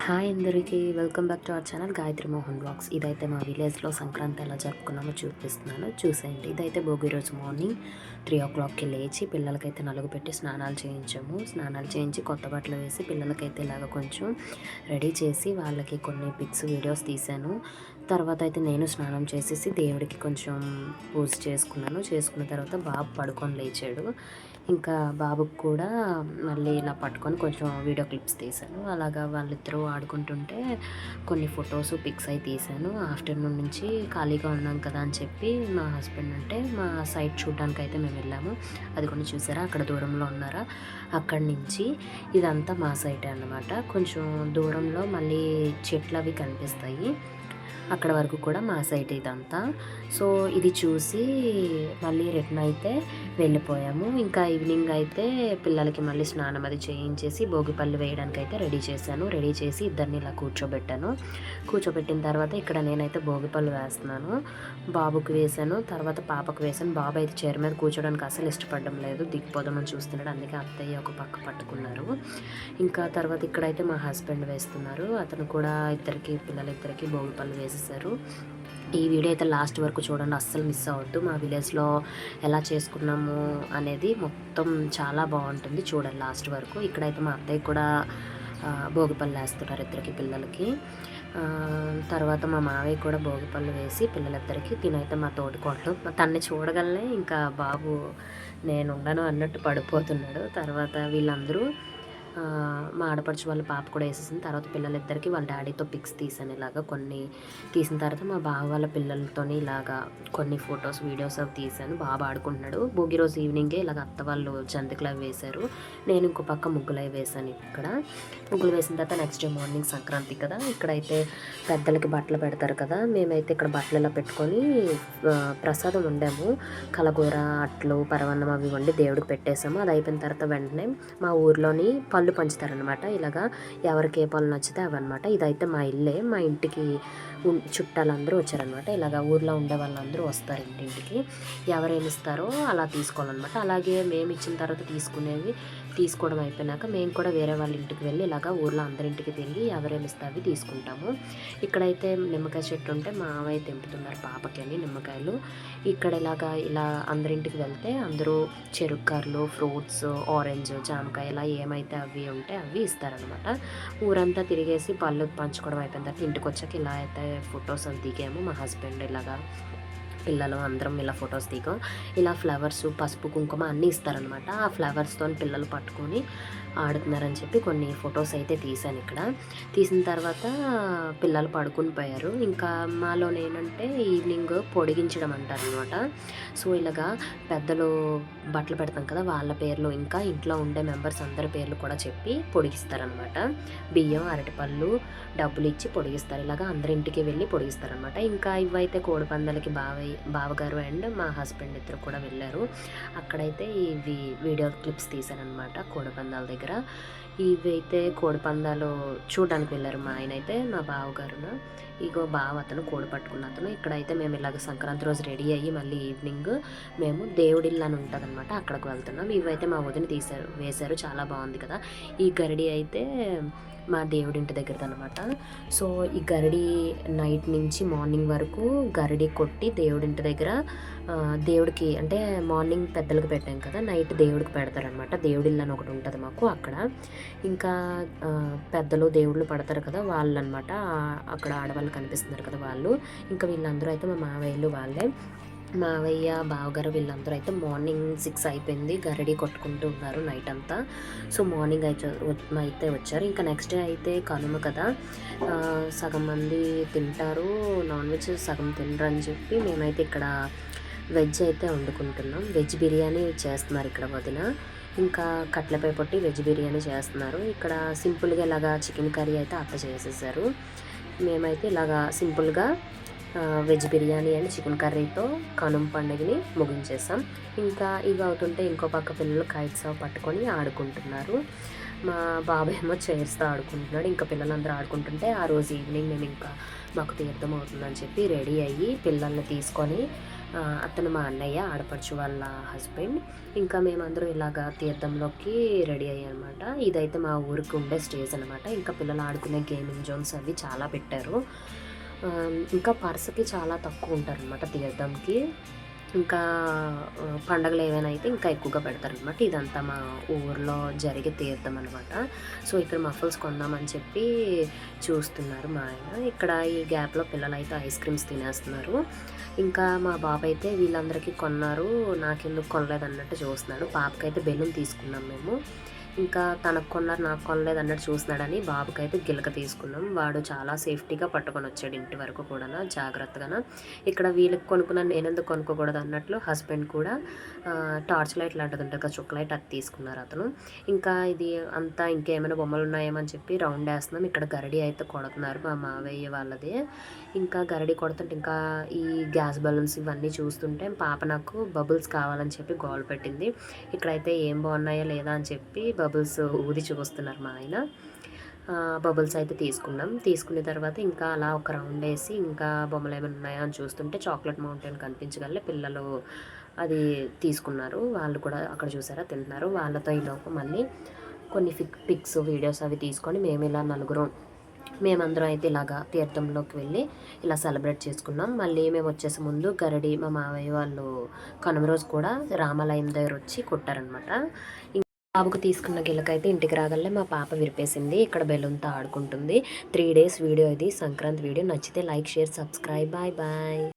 Hi అందరికీ welcome back to our channel Gayathri Mohan blogs. ఇదైతే మా విలేజ్లో సంక్రాంతి ఎలా జరుపుకున్నామో చూపిస్తున్నాను, చూసేయండి. ఇదైతే భోగి రోజు మార్నింగ్ 3 o'clockకి లేచి పిల్లలకైతే నలుగు పెట్టి స్నానాలు చేయించి కొత్త బట్టలు వేసి పిల్లలకైతే ఇలాగ కొంచెం రెడీ చేసి వాళ్ళకి కొన్ని పిక్స్ వీడియోస్ తీశాను. తర్వాత అయితే నేను స్నానం చేసేసి దేవుడికి కొంచెం పూజ చేసుకున్న తర్వాత బాబు పడుకొని లేచాడు. ఇంకా బాబుకి కూడా మళ్ళీ ఇలా పట్టుకొని కొంచెం వీడియో క్లిప్స్ తీశాను. అలాగా వాళ్ళిద్దరూ ఆడుకుంటుంటే కొన్ని ఫొటోస్ పిక్స్ అయి తీశాను. ఆఫ్టర్నూన్ నుంచి ఖాళీగా ఉన్నాం కదా అని చెప్పి మా హస్బెండ్ అంటే మా సైట్ చూడడానికి అయితే మేము వెళ్ళాము. అది కొన్ని చూసారా, అక్కడ దూరంలో ఉన్నారా, అక్కడి నుంచి ఇదంతా మా సైటే అన్నమాట. కొంచెం దూరంలో మళ్ళీ చెట్లు అవి కనిపిస్తాయి, అక్కడ వరకు కూడా మా సైట్ ఇదంతా. సో ఇది చూసి మళ్ళీ రిటర్న్ అయితే వెళ్ళిపోయాము. ఇంకా ఈవినింగ్ అయితే పిల్లలకి మళ్ళీ స్నానం అది చేయించేసి భోగిపళ్ళు వేయడానికి అయితే రెడీ చేసి ఇద్దరిని ఇలా కూర్చోబెట్టిన తర్వాత ఇక్కడ నేనైతే భోగిపళ్ళు వేస్తున్నాను. బాబుకి వేసాను, తర్వాత పాపకు వేసాను. బాబు అయితే చైర్ మీద కూర్చోడానికి అసలు ఇష్టపడడం లేదు, దిగిపోదామని చూస్తున్నాడు. అందుకే అత్తయ్య ఒక పక్క పట్టుకున్నారు. ఇంకా తర్వాత ఇక్కడైతే మా హస్బెండ్ వేస్తున్నారు, అతను కూడా పిల్లలిద్దరికి భోగిపళ్ళు వేసేసారు. ఈ వీడియో అయితే లాస్ట్ వరకు చూడండి, అస్సలు మిస్ అవ్వద్దు. మా విలేజ్లో ఎలా చేసుకున్నాము అనేది మొత్తం చాలా బాగుంటుంది, చూడండి లాస్ట్ వరకు. ఇక్కడైతే మా అత్తయ్య కూడా భోగిపళ్ళు వేస్తున్నారు ఇద్దరికి పిల్లలకి. తర్వాత మా మావయ్య కూడా భోగిపళ్ళు వేసి పిల్లలిద్దరికి, తినైతే మా తోటికోడలు తన్ని చూడగలనే ఇంకా బాబు నేను ఉండను అన్నట్టు పడిపోతున్నాడు. తర్వాత వీళ్ళందరూ మా ఆడపడుచు వాళ్ళ పాప కూడా వేసేసిన తర్వాత పిల్లలిద్దరికి వాళ్ళ డాడీతో పిక్స్ తీసాను. ఇలాగా కొన్ని తీసిన తర్వాత మా బావ వాళ్ళ పిల్లలతో ఇలాగా కొన్ని ఫొటోస్ వీడియోస్ అవి తీసాను. బాబు ఆడుకుంటున్నాడు. భోగి రోజు ఈవినింగే ఇలాగ అత్త వాళ్ళు జంతికలు అవి వేశారు, నేను ఇంకో పక్క ముగ్గులు అవి వేసాను. ఇక్కడ ముగ్గులు వేసిన తర్వాత నెక్స్ట్ డే మార్నింగ్ సంక్రాంతి కదా, ఇక్కడైతే పెద్దలకి బట్టలు పెడతారు కదా, మేమైతే ఇక్కడ బట్టలు ఇలా పెట్టుకొని ప్రసాదం వండాము. కలగూర, అట్లు, పరవన్నం అవి వండి దేవుడికి పెట్టేసాము. అది అయిపోయిన తర్వాత వెంటనే మా ఊర్లోని పళ్ళు పంచుతారనమాట. ఇలాగా ఎవరికి ఏ పళ్ళు నచ్చితే అవన్నమాట. ఇదైతే మా ఇల్లే, మా ఇంటికి చుట్టాలందరూ వచ్చారనమాట. ఇలాగ ఊర్లో ఉండే వాళ్ళందరూ వస్తారు ఇంటింటికి, ఎవరేమి ఇస్తారో అలా తీసుకోవాలన్నమాట. అలాగే మేము ఇచ్చిన తర్వాత తీసుకోవడం అయిపోయినాక మేము కూడా వేరే వాళ్ళ ఇంటికి వెళ్ళి ఇలాగ ఊర్లో అందరింటికి తిరిగి ఎవరేమి ఇస్తే అవి తీసుకుంటాము. ఇక్కడైతే నిమ్మకాయ చెట్టు ఉంటే మావయ్య తెంపుతున్నారు పాపకి అని నిమ్మకాయలు. ఇక్కడ ఇలా అందరింటికి వెళ్తే అందరూ చెరుక్కర్లు, ఫ్రూట్స్, ఆరెంజ్, జామకాయ ఇలా ఏమైతే అవి ఉంటే అవి ఇస్తారనమాట. ఊరంతా తిరిగేసి పళ్ళు పంచుకోవడం అయిపోయిన తర్వాత ఇంటికి వచ్చాక ఇలా అయితే ఫొటోస్ అని దిగాము. మా హస్బెండ్ ఇలాగా పిల్లలు అందరం ఇలా ఫొటోస్ దిగాం. ఇలా ఫ్లవర్స్, పసుపు, కుంకుమ అన్నీ ఇస్తారనమాట. ఆ ఫ్లవర్స్తో పిల్లలు పట్టుకొని ఆడుతున్నారని చెప్పి కొన్ని ఫొటోస్ అయితే తీశాను. ఇక్కడ తీసిన తర్వాత పిల్లలు పడుకుని పోయారు. ఇంకా మాలో నేనంటే ఈవినింగ్ పొడిగించడం అంటారనమాట. సో ఇలాగా పెద్దలు బట్టలు పెడతాం కదా, వాళ్ళ పేర్లు ఇంకా ఇంట్లో ఉండే మెంబర్స్ అందరి పేర్లు కూడా చెప్పి పొడిగిస్తారనమాట. బియ్యం, అరటిపళ్ళు, డబ్బులు ఇచ్చి పొడిగిస్తారు. ఇలాగా అందరింటికి వెళ్ళి పొడిగిస్తారనమాట. ఇంకా ఇవైతే కోడిపందాలకి బావగారు అండ్ మా హస్బెండ్ ఇద్దరు కూడా వెళ్ళారు. అక్కడైతే ఇవి వీడియో క్లిప్స్ తీశానమాట కోడిపందాల దగ్గర. ఇవి అయితే కోడిపందాలు చూడడానికి వెళ్ళారు మా ఆయన అయితే, మా బావగారున. ఇగో బావ అతను కోడి పట్టుకున్న అతను. ఇక్కడైతే మేము ఇలాగ సంక్రాంతి రోజు రెడీ అయ్యి మళ్ళీ ఈవినింగ్ మేము దేవుడిల్లు అని ఉంటుంది అనమాట, అక్కడికి వెళ్తున్నాం. ఇవైతే మా వదిన వేశారు, చాలా బాగుంది కదా. ఈ గరిడి అయితే మా దేవుడింటి దగ్గరది అనమాట. సో ఈ గరిడి నైట్ నుంచి మార్నింగ్ వరకు గరిడి కొట్టి దేవుడింటి దగ్గర దేవుడికి అంటే మార్నింగ్ పెద్దలకు పెట్టాం కదా, నైట్ దేవుడికి పెడతారనమాట. దేవుడిల్లు అని ఒకటి ఉంటుంది మాకు అక్కడ. ఇంకా పెద్దలు దేవుళ్ళు పడతారు కదా వాళ్ళు అనమాట, అక్కడ ఆడవాళ్ళు కనిపిస్తున్నారు కదా వాళ్ళు. ఇంకా వీళ్ళందరూ అయితే మా మావయ్యలు వాళ్ళే. మావయ్య, బావగారు వీళ్ళందరూ అయితే మార్నింగ్ 6 అయిపోయింది, గరిడి కొట్టుకుంటూ ఉన్నారు నైట్ అంతా. సో మార్నింగ్ అయితే వచ్చారు. ఇంకా నెక్స్ట్ డే అయితే కనుమ కదా, సగం మంది తింటారు నాన్ వెజ్, సగం తినరు అని చెప్పి మేమైతే ఇక్కడ వెజ్ అయితే వండుకుంటున్నాం. వెజ్ బిర్యానీ చేస్తున్నారు ఇక్కడ వదిన. ఇంకా కట్లపై పొట్టి వెజ్ బిర్యానీ చేస్తున్నారు. ఇక్కడ సింపుల్గా ఇలాగా చికెన్ కర్రీ అయితే అత్త చేసేసారు. మేమైతే ఇలాగా సింపుల్గా వెజ్ బిర్యానీ అండ్ చికెన్ కర్రీతో కనుమ పండుగని ముగించేసాం. ఇంకా ఇవి అవుతుంటే ఇంకో పక్క పిల్లలు కైట్స్ పట్టుకొని ఆడుకుంటున్నారు. మా బాబాయ్ ఏమో చైర్స్తో ఆడుకుంటున్నాడు. ఇంకా పిల్లలందరూ ఆడుకుంటుంటే ఆ రోజు ఈవినింగ్ మేము ఇంకా మాకు తీర్థం అవుతుందని చెప్పి రెడీ అయ్యి పిల్లల్ని తీసుకొని అతను మా అన్నయ్య, ఆడపడుచు వాళ్ళ హస్బెండ్. ఇంకా మేమందరం ఇలాగా తీర్థంలోకి రెడీ అయ్యామన్నమాట. ఇదైతే మా ఊరికి ఉండే స్టేజ్ అనమాట. ఇంకా పిల్లలు ఆడుకునే గేమింగ్ జోన్స్ అవి చాలా పెట్టారు. ఇంకా పర్స్‌కి చాలా తక్కువ ఉంటారనమాట తీర్థంకి. ఇంకా పండగలు ఏవైనా అయితే ఇంకా ఎక్కువగా పెడతారనమాట. ఇదంతా మా ఊర్లో జరిగే తీర్థం అనమాట. సో, ఇక్కడ మఫల్స్ కొందామని చెప్పి చూస్తున్నారు మా ఆయన. ఇక్కడ ఈ గ్యాప్‌లో పిల్లలైతే ఐస్ క్రీమ్స్ తినేస్తున్నారు. ఇంకా మా బాబైతే వీళ్ళందరికీ కొన్నారు, నాకెందుకు కొనలేదన్నట్టు చూస్తున్నాడు. పాపకైతే బెలూన్ తీసుకున్నాం మేము. ఇంకా తనకు కొన్నారు, నాకు కొనలేదన్నట్టు చూస్తున్నాడని బాబుకైతే గిలక తీసుకున్నాం. వాడు చాలా సేఫ్టీగా పట్టుకొనొచ్చాడు ఇంటి వరకు కూడాను జాగ్రత్తగాన. ఇక్కడ వీళ్ళకి కొనుక్కున్నాను, నేనెందుకు కొనుక్కోకూడదు అన్నట్లు హస్బెండ్ కూడా టార్చ్ లైట్ లాంటిది ఉంటుంది కదా, చుక్క లైట్, అది తీసుకున్నారు అతను. ఇంకా ఇది అంతా ఇంకేమైనా బొమ్మలున్నాయేమో అని చెప్పి రౌండ్ వేస్తున్నాం. ఇక్కడ గరిడి అయితే కొడుతున్నారు మా మావయ్య వాళ్ళది. ఇంకా గరిడి కొడుతుంటే ఇంకా ఈ గ్యాస్ బలూన్స్ ఇవన్నీ చూస్తుంటే పాప నాకు బబుల్స్ కావాలని చెప్పి గోల పెట్టింది. ఇక్కడైతే ఏం బాగున్నాయా లేదా అని చెప్పి బబుల్స్ ఊది చూస్తున్నారు మా ఆయన. బబుల్స్ అయితే తీసుకున్నాం. తీసుకున్న తర్వాత ఇంకా అలా ఒక రౌండ్ వేసి ఇంకా బొమ్మలు ఏమైనా ఉన్నాయా అని చూస్తుంటే చాక్లెట్ మౌంటైన్ కనిపించగలే పిల్లలు అది తీసుకున్నారు. వాళ్ళు కూడా అక్కడ చూసారా తింటున్నారు. వాళ్ళతో ఈలోపు మళ్ళీ కొన్ని పిక్స్ వీడియోస్ అవి తీసుకొని మేము ఇలా నలుగురం మేమందరం అయితే ఇలాగా తీర్థంలోకి వెళ్ళి ఇలా సెలబ్రేట్ చేసుకున్నాం. మళ్ళీ మేము వచ్చేసే ముందు గరడి మా మావయ్య వాళ్ళు కనుమ రోజు కూడా రామాలయం దగ్గర వచ్చి కొట్టారనమాట. బాబుకు తీసుకున్న గిలకైతే ఇంటికి రాగలే మా పాప విరిపేసింది. ఇక్కడ బెలూన్తో ఆడుకుంటుంది. 3 days వీడియో ఇది, సంక్రాంతి వీడియో. నచ్చితే like, share, subscribe. Bye bye.